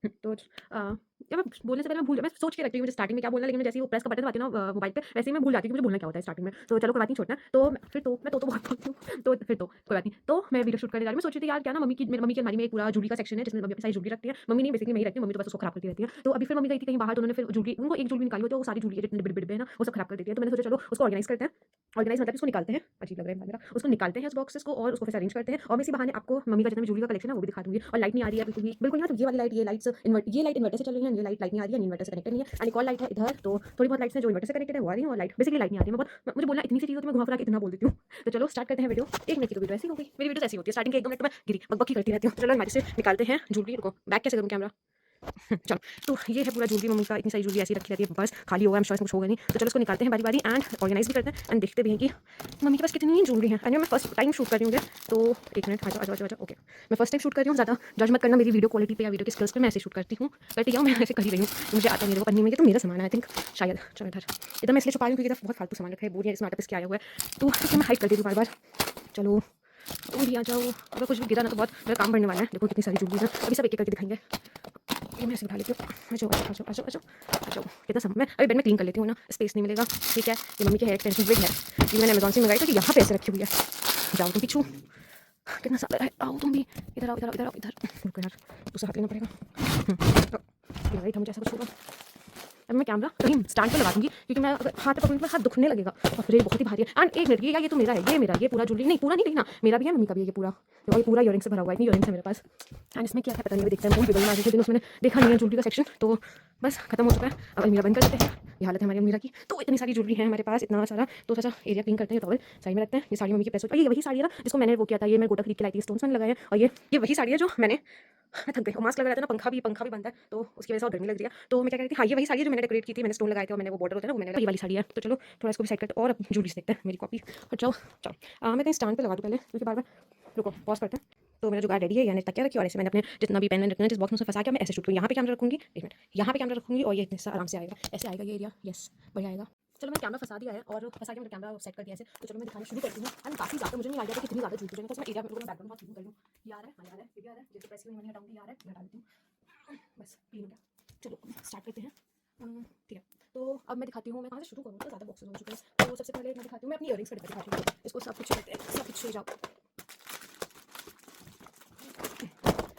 तो या मैं बोलने से पहले मैं सोच के रखती हूँ मुझे स्टार्टिंग में क्या बोलना है, लेकिन मैं जैसे ही वो प्रेस का बटन दबाती हूँ ना मोबाइल पे, वैसे ही मैं भूल जाती हूँ कि मुझे बोलना क्या होता है स्टार्टिंग में। तो चलो कोई बात नहीं, छोड़ना। तो फिर तो मैं तो बहुत बोलती हूँ, तो फिर तो कोई बात नहीं। तो मैं वीडियो शूट करने जा रही हूँ। मैं सोच रही थी यार क्या ना मेरी मम्मी की अलमारी में एक पूरा जूलरी का सेक्शन है जिसमें मम्मी अपनी सारी जूलरी रखती है। मम्मी नहीं, बेसिकली मैं ही रखती हूँ, मम्मी तो बस उसको खराब करती रहती है। तो अभी फिर मम्मी गई थी कहीं बाहर, तो उन्होंने फिर जूलरी, उनको एक जूलरी निकाली होती है, वो सारी जूलरी जितने डिब्बे डिब्बे हैं ना वो सब खराब कर देती है। तो मैंने सोचा चलो उसको ऑर्गेनाइज करते हैं। ऑर्गेनाइज मतलब उसको निकालते हैं, अजीब लग रहा है मेरा, उसको निकालते हैं उस बॉक्सेस को और उसको फिर अरेंज करते हैं, और मैं इसी बहाने आपको मम्मी का जितना भी जूलरी का कलेक्शन है वो भी दिखा दूंगी। और लाइट नहीं आ रही है बिल्कुल भी, बिल्कुल यहाँ तो ये वाली लाइट, ये लाइट इन्वर्टर से चल रही है, ये लाइट नहीं आ रही है, इन्वर्टर से कनेक्टेड नहीं है। एंड एक और लाइट है इधर, तो थोड़ी बहुत लाइट्स हैं जो इन्वर्टर से कनेक्टेड है वो आ रही है, और लाइट बेसिकली लाइट नहीं आ रही है। मुझे बोलना इतनी सी चीज़ होती है, मैं घुमा फिरा के इतना बोल देती हूँ। तो चलो स्टार्ट करते हैं वीडियो। 1 मिनट की तो वीडियो ऐसी हो गई, मेरी वीडियो ऐसी होती है, स्टार्टिंग के 1-2 मिनट में गिरी बकबक ही करती रहती हूँ। तो चलो अलमारी से निकालते हैं जूलरी। रुको बैक कैसे करूँ कैमरा। चलो, तो ये है पूरा जूलरी मम्मी का, इतनी सारी जूलरी ऐसी रखी रहती है, बस खाली होगा, आई एम श्योर इसमें कुछ होगा नहीं। तो चलो इसको निकालते हैं बारी-बारी एंड ऑर्गेनाइज़ भी करते हैं एंड देखते भी हैं कि मम्मी के पास कितनी जूलरी है। एंड मैं फर्स्ट टाइम शूट कर रही हूँ ये, तो 1 मिनट, आ जाओ, आ जाओ, आ जाओ, ओके। मैं फर्स्ट टाइम शूट कर रही हूँ, ज़्यादा जज मत करना मेरी वीडियो क्वालिटी पे या वीडियो के स्किल्स पे, मैं ऐसे शूट करती हूँ, करती क्या हूँ, मैं ऐसे कर ही रही हूँ। मुझे आता है, मेरे को पन्नी में, ये तो मेरा सामान है आई थिंक, शायद। चलो इधर मैं इसलिए छुपा रही हूँ क्योंकि इधर बहुत फालतू सामान रखा है, बोरियाँ इसमें आटा पीस के आया हुआ है, तो इसलिए मैं हाइड कर देती हूँ बार-बार। चलो तुम भी आ जाओ, अगर कुछ भी गिरा ना तो बहुत मेरा काम बढ़ने वाला है। देखो कितनी सारी जूलरी है, अभी सब एक-एक करके दिखाएँगे। ये मैं ऐसे उठा लेती हूँ। आ जाओ, आ जाओ, आ जाओ, आ जाओ, आ जाओ, आ जाओ। कितना सामान, मैं अभी बेड में क्लीन कर लेती हूँ ना, स्पेस नहीं मिलेगा। ठीक है, ये मम्मी की हेयर एक्सटेंशन विग है, ये मैंने अमेज़न से मंगाई थी, तो यहाँ पे ऐसे रखी हुई है। जाओ तुम पीछू, कितना सारा है, आओ तुम भी। इधर आओ, इधर आओ, इधर आओ, इधर। रुको यार, दूसरा हाथ लेना पड़ेगा। लग रही था मुझे ऐसा कुछ होगा। अब मैं कैमरा कहीं स्टैंड पे लगा दूँगी, क्योंकि मैं अगर हाथ पे पकड़ूँगी तो हाथ दुखने लगेगा। बाप रे! बहुत ही भारी है। एंड 1 मिनट, ये तो मेरा है, ये मेरा, ये पूरा जूलरी नहीं, पूरा नहीं देखना, मेरा भी है, मम्मी का भी है ये पूरा। और ये पूरा इयररिंग से भरा हुआ है, इतनी इयररिंग्स है मेरे पास। एंड इसमें क्या है पता नहीं, अभी देखते हैं। बहुत बिगड़ना आज के दिन उसमें देखा नहीं है जूलरी का सेक्शन, तो बस खत्म हो चुका है। अब अलमीरा बंद कर देते हैं। ये हालत है हमारी अलमीरा की। तो इतनी सारी जूलरी है हमारे पास, इतना सारा, तो थोड़ा-सा एरिया क्लीन करते हैं, टॉवल साइड में रखते हैं। ये साड़ी मम्मी की प्रेस, और ये वही साड़ी है ना जिसको मैंने वो किया था, ये मैं गोटा खरीद के लाई थी, स्टोन्स मैंने लगाए हैं, और ये वही साड़ी है जो मैंने, मैं थक गई, और मास्क लगा रहता है ना, पंखा भी बंद है, तो उसकी वजह से और गर्मी लग रही है। तो मैं क्या कह रही थी, हाँ, ये वही साड़ी है जो मैंने डेकोरेट की थी, मैंने स्टोन लगाए थे और मैंने वो बॉर्डर होता है ना, वो मैंने, ये वाली साड़ी है। तो चलो थोड़ा इसको भी साइड करते हैं, और अब जूलरी से देखते हैं मेरी कॉपी। और जाओ जाओ, मैं कहीं स्टैंड पे लगा दूँ पहले, क्योंकि बार-बार, रुको पॉज़ करते हैं। तो मेरा जुगाड़ रेडी है, यानी तकिया रखी, और ऐसे मैंने अपने जितना भी पेन रखना है जिस बॉक्स में उसे फँसा के मैं ऐसे शूट करूँगी। यहाँ पे कैमरा रखूँगी, 1 मिनट, यहाँ पे कैमरा रखूँगी, और ये इतने से आराम से आएगा, ऐसे आएगा ये एरिया, यस, बढ़िया आएगा। चलो मैंने कैमरा फँसा दिया है, और फँसा के मैंने कैमरा सेट कर दिया ऐसे, तो चलो मैं दिखाना शुरू करती हूँ। एंड काफ़ी ज़्यादा मुझे नहीं आइडिया था कितनी ज़्यादा जूलरी है, तो मैं एरिया में बैकग्राउंड बहुत क्लीन कर लूँ। ये आ रहा है, हाँ, ये आ रहा है, ये भी आ रहा है, जैसे प्रेस की मैंने हटाऊँगी, ये आ रहा है, ये हटा देती हूँ। बस क्लीन हो गया। चलो स्टार्ट करते हैं। ठीक है, तो अब मैं दिखाती हूँ मैं कहाँ से शुरू करूँ, तो ज़्यादा बॉक्सेस हो चुके हैं। तो सबसे पहले मैं दिखाती हूँ, मैं अपनी इयररिंग्स का डिब्बा दिखाती हूँ। इसको सब कुछ करते हैं, सब कुछ ले जाओ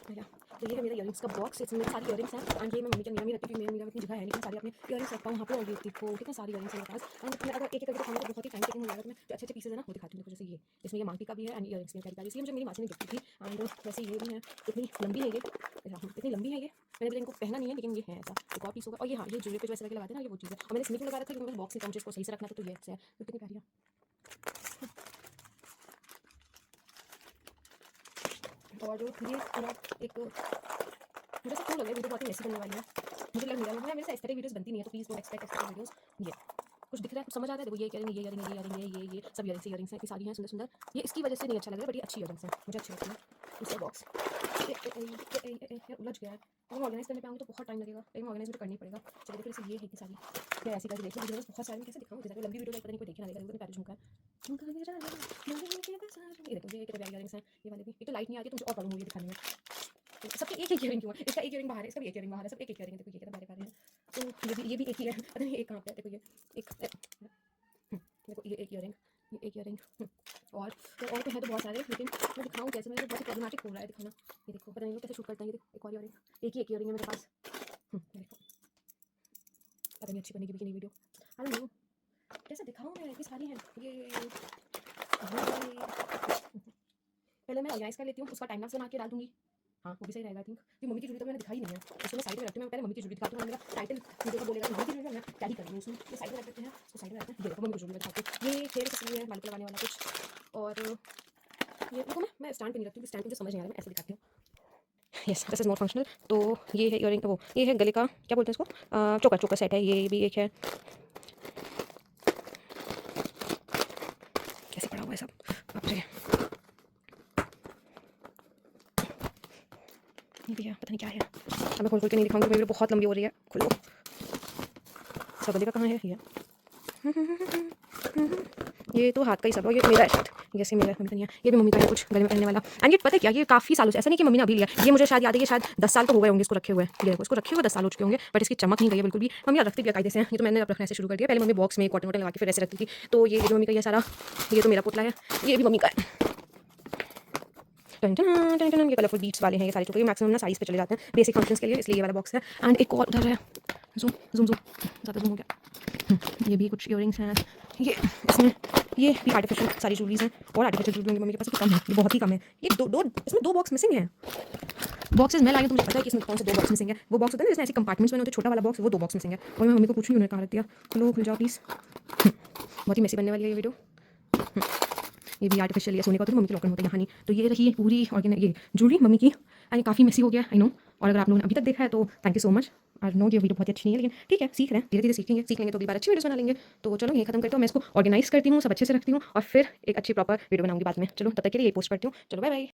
भैया। तो ये है मेरा इयररिंग्स का बॉक्स, इसमें मेरी सारी इयररिंग्स हैं, एंड ये मैं मम्मी के मिरर में रखती हूँ, मेरे मिरर में इतनी जगह है नहीं कि मैं सारी अपनी इयररिंग्स रख पाऊँ वहाँ पे। और ये देखो कितने सारी इयररिंग्स हैं मेरे पास, एंड मैं अगर एक-एक करके दिखाऊँगी तो बहुत ही टाइम टेकिंग हो जाएगा। तो मैं जो अच्छे-अच्छे पीसेस है ना वो दिखाती हूँ। देखो जैसे ये, इसमें ये मांगटी का भी है, एंड इयररिंग्स की प्यारी-प्यारी सी, ये मुझे मेरी मासी ने गिफ्ट की थी। एंड वैसे ये भी है, इतनी लंबी है ये, इतनी लंबी है ये, मैंने अभी इनको पहना नहीं है, लेकिन ये है ऐसा, एक और पीस होगा। और ये हाँ, ये जूलरी पे जो ऐसे करके लगाते हैं ना, ये वो चीज़ है। और मैंने इसमें क्यों लगा रखा है, क्योंकि मेरे बॉक्स नहीं था, मुझे इसको सही से रखना था, तो ये ऐसे है, तो कितनी प्यारी है। और जो ये पूरा एक, मुझे ऐसा क्यों लग रहा है वीडियो बहुत ही मेसी बनने वाली है, मुझे लग नहीं रहा है, मेरे से इस तरह वीडियोस बनती नहीं है, तो प्लीज़ डोंट एक्सपेक्ट इस तरह वीडियोस। ये कुछ दिख रहा है, कुछ समझ आ रहा है, देखो ये इयरिंग, ये इयरिंग, ये इयरिंग, ये सब इयरिंग्स हैं, इतनी सारी हैं सुंदर-सुंदर। ये इसकी वजह से नहीं अच्छा लग रहा है, बट ये अच्छी इयरिंग्स हैं, मुझे अच्छी लगती है। दूसरा बॉक्स उलझ गया है, तो मैं ऑर्गेनाइज़ करने पे आऊँगी तो बहुत टाइम लगेगा, लेकिन ऑर्गेनाइज़ मुझे करना ही पड़ेगा। चलो देखो जैसे ये है इतनी सारी, मैं ऐसे करके देख लूँ, वीडियोस बहुत सारी, मैं कैसे दिखाऊँ, जैसे लंबी वीडियो है, पता नहीं कोई देखे ना देखे, इतने प्यारे झुमका है। झुमका मेरा ये देखो, ये कितने प्यारी इयरिंग्स हैं, ये वाले भी। एक तो लाइट नहीं आ रही है, तो मुझे और प्रॉब्लम हो रही है दिखाने में। सबके एक-एक इयरिंग क्यों है? इसका एक इयरिंग बाहर है, इसका भी एक इयरिंग बाहर है, सब एक-एक इयरिंग है, देखो ये कितना प्यारे-प्यारे हैं। तो ये भी एक ही है, पता नहीं एक कहाँ पे है, देखो ये एक देखो ये एक इयरिंग, ये एक इयरिंग, और तो है तो बहुत सारे, लेकिन मैं दिखाऊँ कैसे, मेरे बहुत ही प्रॉब्लमैटिक हो रहा है दिखाना। ये देखो पता नहीं वो कैसे शूट करते हैं, ये देखो एक और इयरिंग, एक इयरिंग है मेरे पास। ये देखो, पता नहीं अच्छी बनेगी भी कि नहीं वीडियो, आई डोंट नो, कैसे दिखाऊँ मैं, इतनी सारी हैं। ये पहले मैं ऑर्गेनाइज़ कर लेती हूँ, उसका टाइम लैप्स बना के डाल दूँगी। हाँ, वो भी सही रहेगा आई थिंक। ये मम्मी की जूलरी तो मैंने दिखाई नहीं है, इसको मैं साइड में रखती हूँ। मैं पहले मम्मी की जूलरी दिखाती हूँ, मेरा टाइटल वीडियो का बोलेगा कि मम्मी की जूलरी, मैं क्या ही कर रही हूँ उसमें। ये साइड में रख देते हैं, इसको साइड में रखते हैं। ये देखो मम्मी की जूलरी में दिखाती हूँ। ये हेयर एक्सेसरी है, बाल पे लगाने वाला कुछ। और ये देखो, मैं स्टैंड पे नहीं रखती हूँ, स्टैंड मुझे समझ नहीं आ रहा है, मैं ऐसे दिखाती हूँ। Yes, this is more functional. तो ये है इयरिंग, वो ये है गले का, क्या बोलते हैं इसको, चोकर, चोकर सेट है, ये भी एक है। कैसे पड़ा हुआ है सब, बाप रे। ये भी है, पता नहीं क्या है। अब मैं खोल-खोल के नहीं दिखाऊँगी, मेरी वीडियो बहुत लंबी हो रही है। खोलो। इसका गले का कहाँ है? ये ये तो हाथ का ही सब है, ये मेरा है शायद, जैसे मेरा मम्मी का नहीं है, ये भी मम्मी का है कुछ गले में पहनने वाला। एंड ये पता है क्या, ये काफ़ी सालों से, ऐसा नहीं कि मम्मी ने अभी लिया, ये मुझे शायद याद है ये शायद 10 साल तो हो गए होंगे इसको रखे हुए, ये देखो इसको रखे हुए 10 साल हो चुके होंगे, बट इसकी चमक नहीं गई है बिल्कुल भी। मम्मी यार रखती भी कायदे से हैं, ये तो मैंने अब रखने से शुरू कर दिया, पहले मम्मी बॉक्स में कॉटन वॉटन लगा के फिर ऐसे रखती थी। तो ये जो मम्मी का ये सारा, ये तो मेरा पुतला है, ये भी मम्मी का है। टन टन टन टन, ये कलरफुल बीट्स वाले हैं ये सारे, क्योंकि मैक्सिमम ना साइज पे चले जाते हैं बेसिक फंक्शंस के लिए, इसलिए ये वाला बॉक्स है। एंड एक और उधर है, जूम जूम जूम, ज़्यादा जूम हो गया। ये भी कुछ इयरिंग्स हैं, ये इसमें ये भी आर्टिफिशियल सारी ज्वेलरीज हैं, और आर्टिफिशियल ज्वेलरी मम्मी के पास कम है, ये बहुत ही कम है। ये दो इसमें 2 बॉक्स मिसिंग हैं। बॉक्सेस मैं लाई हूँ तो मुझे पता है कि इसमें कौन से 2 बॉक्स मिसिंग है। वो बॉक्स होता है ना जिसमें ऐसे कंपार्टमेंट्स बने होते हैं, छोटा वाला बॉक्स, वो 2 बॉक्स मिसिंग है, और मैं मम्मी को पूछ रही हूँ, उन्होंने कहाँ रख दिया। खुलो, खुल जाओ प्लीज़। बहुत ही मेसी बनने वाली है ये वीडियो। ये भी आर्टिफिशियल है, सोने का तो मम्मी के लॉकर में होता है, यहाँ नहीं। तो ये रही पूरी ऑर्गेनाइज ये ज्वेलरी मम्मी की, एंड काफ़ी मेसी हो गया आई नो। और अगर आप लोगों ने अभी तक देखा है तो thank you so much. I know ये वीडियो बहुत अच्छी नहीं है, लेकिन ठीक है, सीख रहे हैं, धीरे धीरे सीख लेंगे तो अगली बार अच्छी वीडियोस बना लेंगे। तो चलो ये खत्म करते हो, मैं इसको ऑर्गेनाइज करती हूँ, सब अच्छे से रखती हूँ, और फिर एक अच्छी प्रॉपर वीडियो बनाऊंगी बाद में। चलो तब तक के लिए ये पोस्ट करती हूँ, चलो बाय बाय।